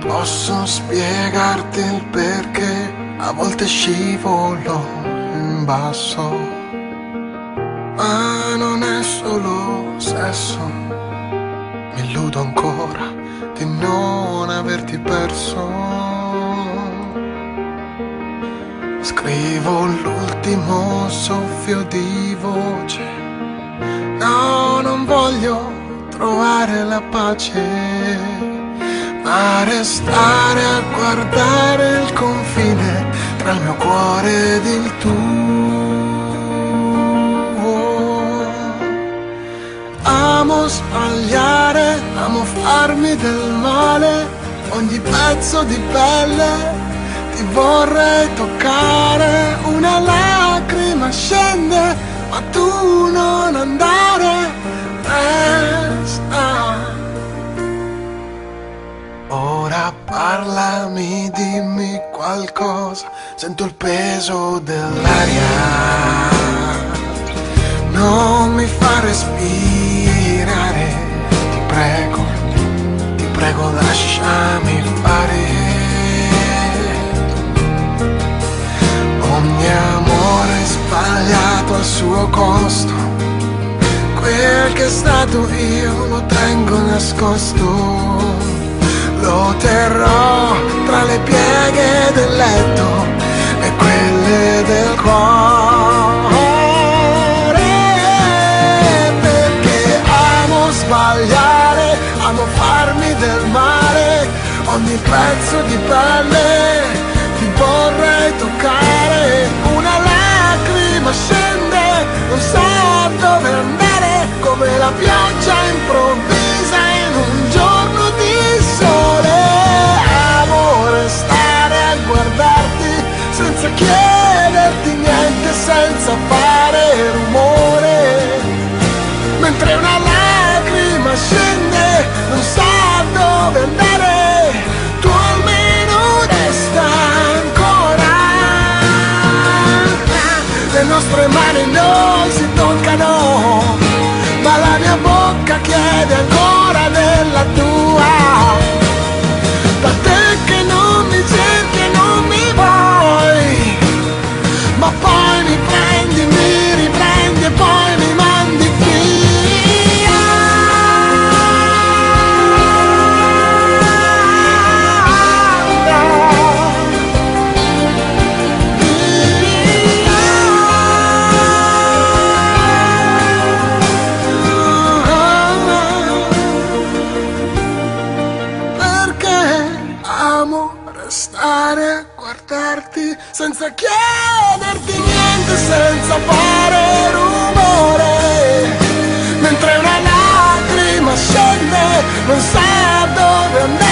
Posso spiegarti il perché a volte scivolo in basso, ma non è solo sesso. Mi illudo ancora di non averti perso. Scrivo l'ultimo soffio di voce. No, non voglio trovare la pace, ma restare a guardare il confine tra il mio cuore ed il tuo. Amo sbagliare, amo farmi del male, ogni pezzo di pelle ti vorrei toccare. Una lacrima scende, ma tu non andare, resta. Ora parlami, dimmi qualcosa, sento il peso dell'aria. Non mi fa respirare, ti prego lasciami fare. Ogni amore sbagliato al suo costo, quel che è stato io lo tengo nascosto. Lo terrò tra le pieghe del letto e quelle del cuore, perché amo sbagliare, amo farmi del male, ogni pezzo di pelle ti vorrei toccare. Una lacrima scende, non so dove andare, come la pioggia improvvisa in un giorno di sole. Amo restare a guardarti senza chiederti niente, senza fare rumore, mentre una lacrima scende, non sa dove andare, tu almeno resta ancora. Le nostre mani non si toccano, ma la mia bocca chiede ancora della tua. Da te che non mi cerchi e non mi vuoi, ma poi mi prendi, mi riprendi e poi mi mandi via. Restare a guardarti senza chiederti niente, senza fare rumore, mentre una lacrima scende, non sa dove andare.